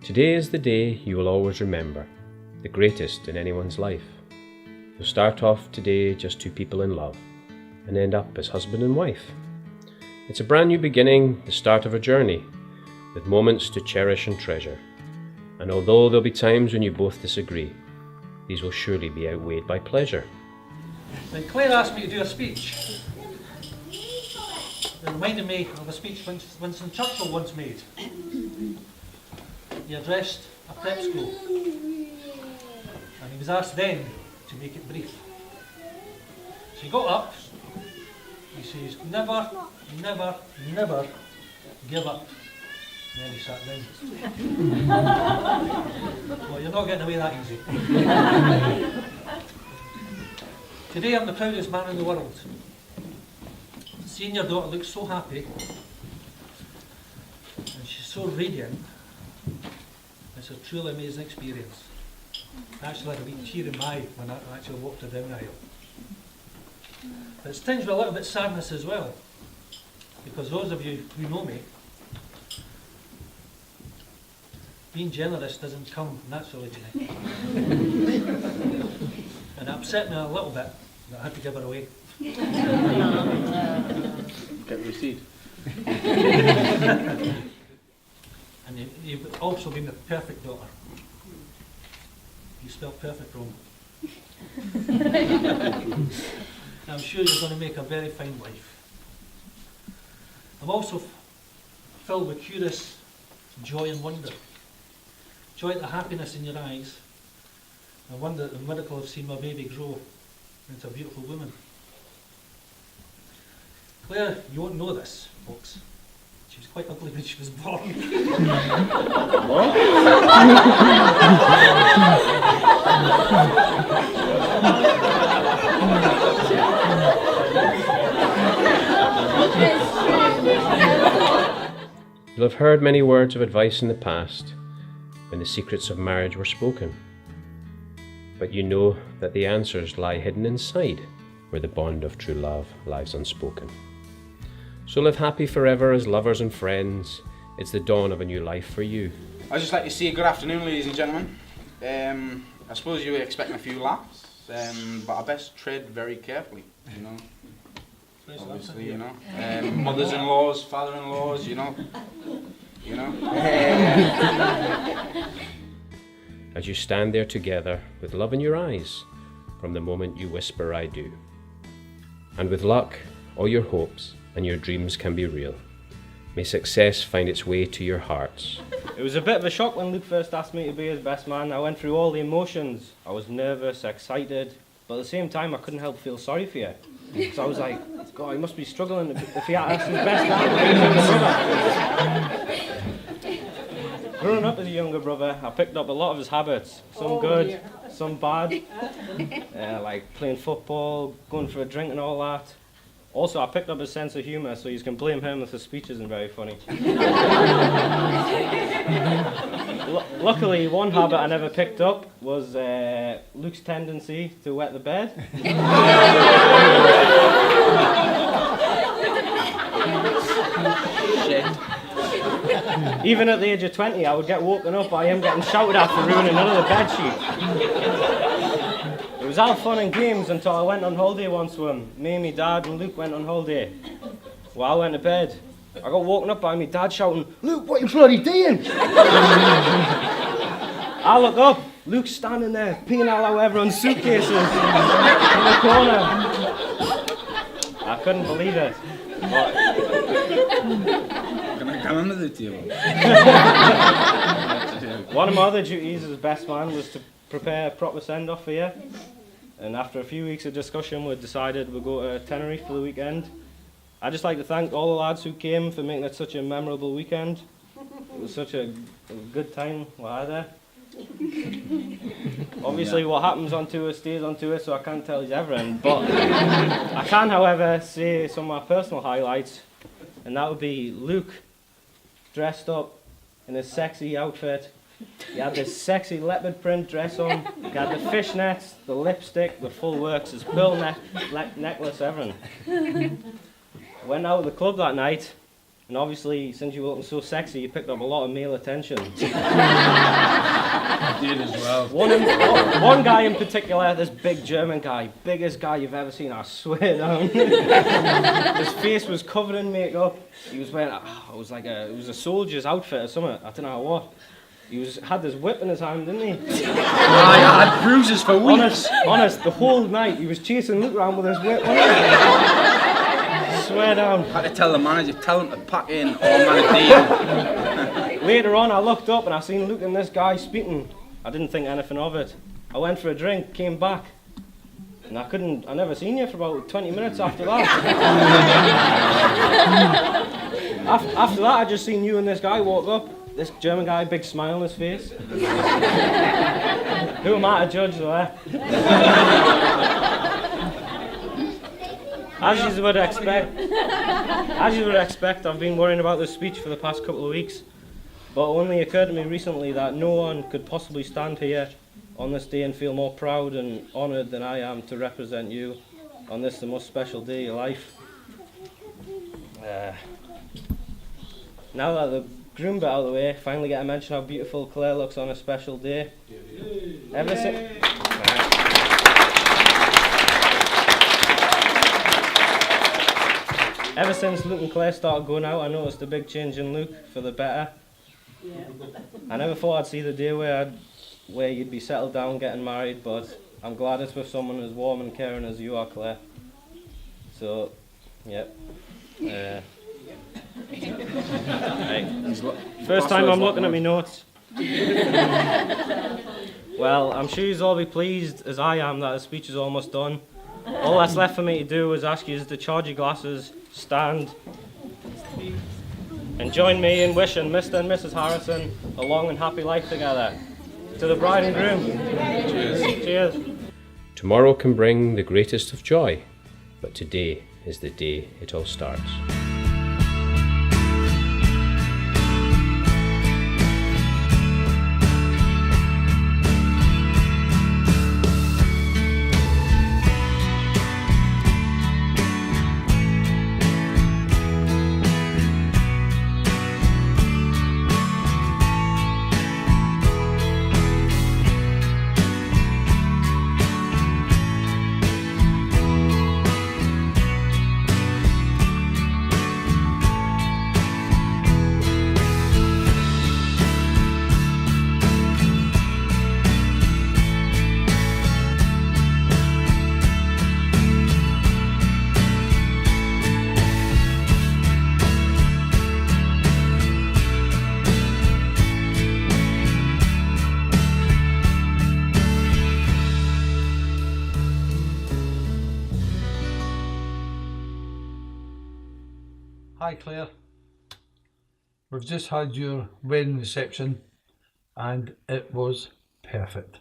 Today is the day you will always remember, the greatest in anyone's life. You'll start off today just two people in love, and end up as husband and wife. It's a brand new beginning, the start of a journey, with moments to cherish and treasure. And although there'll be times when you both disagree, these will surely be outweighed by pleasure. When Claire asked me to do a speech, it reminded me of a speech Winston Churchill once made. He addressed a prep school, and he was asked then to make it brief. So he got up, he says, never, never, never give up. And then he sat down. Well, you're not getting away that easy. Today I'm the proudest man in the world. Seeing your daughter look so happy, and she's so radiant, it's a truly amazing experience. I actually had a wee tear in my eye when I actually walked her down the aisle. But it's tinged with a little bit of sadness as well, because those of you who know me, being generous doesn't come naturally to me. And it upset me a little bit that I had to give her away. Get the receipt. And you've also been the perfect daughter. You spelled perfect wrong. I'm sure you're going to make a very fine wife. I'm also filled with curious joy and wonder. Joy at the happiness in your eyes, and wonder at the miracle of seeing my baby grow into a beautiful woman. Claire, you won't know this, folks. She was quite ugly when she was born. What? You'll have heard many words of advice in the past, when the secrets of marriage were spoken. But you know that the answers lie hidden inside, where the bond of true love lies unspoken. So live happy forever as lovers and friends. It's the dawn of a new life for you. I'd just like to say good afternoon, ladies and gentlemen. I suppose you were expecting a few laughs, but I best tread very carefully, you know. Obviously, you know. Mothers-in-laws, father-in-laws, you know. As you stand there together with love in your eyes from the moment you whisper I do. And with luck, all your hopes and your dreams can be real. May success find its way to your hearts. It was a bit of a shock when Luke first asked me to be his best man. I went through all the emotions. I was nervous, excited, but at the same time I couldn't help feel sorry for you. So I was like, God, he must be struggling if he asked his best man. Growing up as a younger brother, I picked up a lot of his habits. Some good, some bad. Like playing football, going for a drink and all that. Also, I picked up his sense of humour, so you can blame him if his speech isn't very funny. Luckily, one habit I never picked up was Luke's tendency to wet the bed. Shit. Even at the age of 20, I would get woken up by him getting shouted at for ruining another bed sheet. It was all fun and games until I went on holiday once with him. Me, my dad and Luke went on holiday. While I went to bed, I got woken up by my dad shouting, "Luke, what are you bloody doing?" I look up, Luke's standing there, peeing all over everyone's suitcases in the corner. I couldn't believe it. But Can I come under the table? one of my other duties as best man was to prepare a proper send-off for you. And after a few weeks of discussion, we decided we'd go to Tenerife for the weekend. I'd just like to thank all the lads who came for making it such a memorable weekend. It was such a good time we had there. Obviously, what happens on tour stays on tour, so I can't tell you everything. But I can, however, say some of my personal highlights, and that would be Luke dressed up in his sexy outfit. He had this sexy leopard print dress on. He had the fishnets, the lipstick, the full works, his pearl necklace, everything. Went out of the club that night, And obviously, since you were looking so sexy, you picked up a lot of male attention. I did as well. One guy in particular, this big German guy, biggest guy you've ever seen, I swear down. His face was covered in makeup. He was wearing, it was a soldier's outfit or something, I don't know what. He had this whip in his hand, didn't he? I had bruises for weeks. Honest, the whole night he was chasing Luke around with his whip. Swear down. I had to tell the manager, tell him to pack in all man a deal. Later on, I looked up and I seen Luke and this guy speaking. I didn't think anything of it. I went for a drink, came back, and I never seen you for about 20 minutes after that. After that, I just seen you and this guy walk up. This German guy, big smile on his face. Who am I to judge though, eh? As you would expect, I've been worrying about this speech for the past couple of weeks, but it only occurred to me recently that no one could possibly stand here on this day and feel more proud and honoured than I am to represent you on this, the most special day of your life. Now that the groom bit out of the way, finally get to mention how beautiful Claire looks on a special day. Ever since Luke and Claire started going out, I noticed a big change in Luke for the better. Yeah. I never thought I'd see the day where you'd be settled down getting married, but I'm glad it's with someone as warm and caring as you are, Claire. So, yeah. Right. First time I'm looking at my notes. Well, I'm sure you'll all be pleased, as I am, that the speech is almost done. All that's left for me to do is ask you to charge your glasses, stand, and join me in wishing Mr. and Mrs. Harrison a long and happy life together. To the bride and groom. Cheers. Cheers. Tomorrow can bring the greatest of joy, but today is the day it all starts. Hi Claire, we've just had your wedding reception and it was perfect.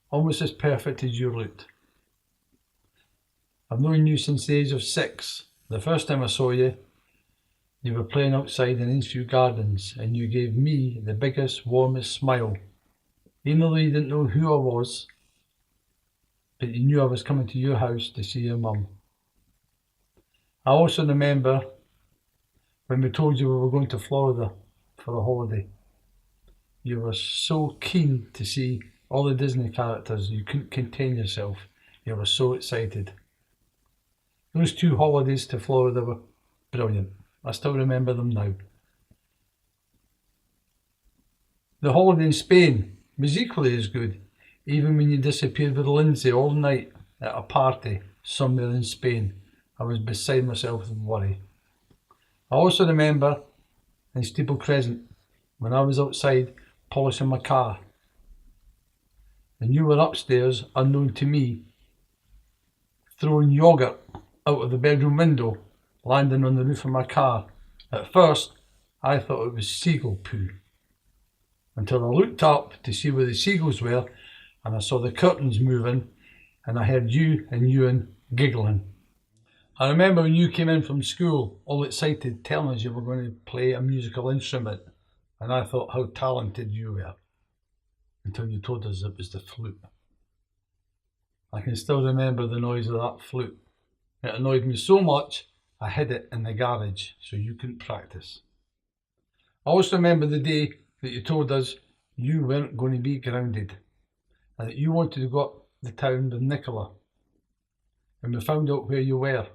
Almost as perfect as you looked. I've known you since the age of 6. The first time I saw you, you were playing outside in Innsview Gardens and you gave me the biggest, warmest smile. Even though you didn't know who I was, but you knew I was coming to your house to see your mum. I also remember when we told you we were going to Florida for a holiday. You were so keen to see all the Disney characters, you couldn't contain yourself. You were so excited. Those 2 holidays to Florida were brilliant. I still remember them now. The holiday in Spain was equally as good, even when you disappeared with Lindsay all night at a party somewhere in Spain. I was beside myself with worry. I also remember in Steeple Crescent when I was outside polishing my car and you were upstairs, unknown to me, throwing yogurt out of the bedroom window, landing on the roof of my car. At first, I thought it was seagull poo, until I looked up to see where the seagulls were and I saw the curtains moving and I heard you and Ewan giggling. I remember when you came in from school, all excited, telling us you were going to play a musical instrument, and I thought how talented you were, until you told us it was the flute. I can still remember the noise of that flute. It annoyed me so much, I hid it in the garage so you couldn't practice. I also remember the day that you told us you weren't going to be grounded and that you wanted to go up the town with Nicola. And we found out where you were,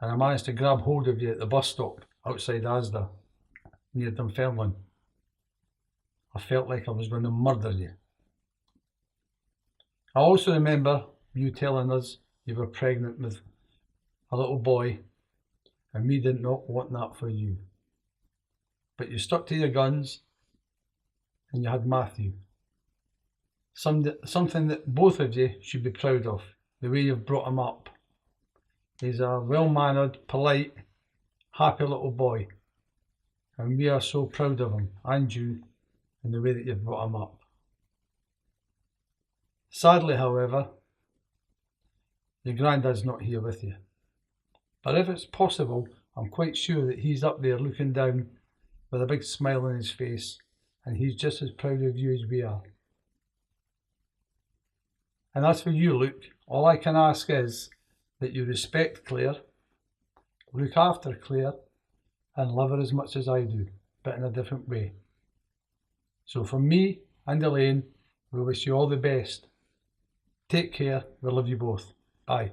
and I managed to grab hold of you at the bus stop outside Asda near Dunfermline. I felt like I was going to murder you. I also remember you telling us you were pregnant with a little boy, and we did not want that for you. But you stuck to your guns, and you had Matthew. Something that both of you should be proud of, the way you've brought him up. He's a well-mannered, polite, happy little boy, and we are so proud of him and you in the way that you've brought him up. Sadly, however, your granddad's not here with you. But if it's possible, I'm quite sure that he's up there looking down with a big smile on his face, and he's just as proud of you as we are. And as for you, Luke, all I can ask is that you respect Claire, look after Claire, and love her as much as I do, but in a different way. So from me and Elaine, we wish you all the best. Take care, we love you both. Bye.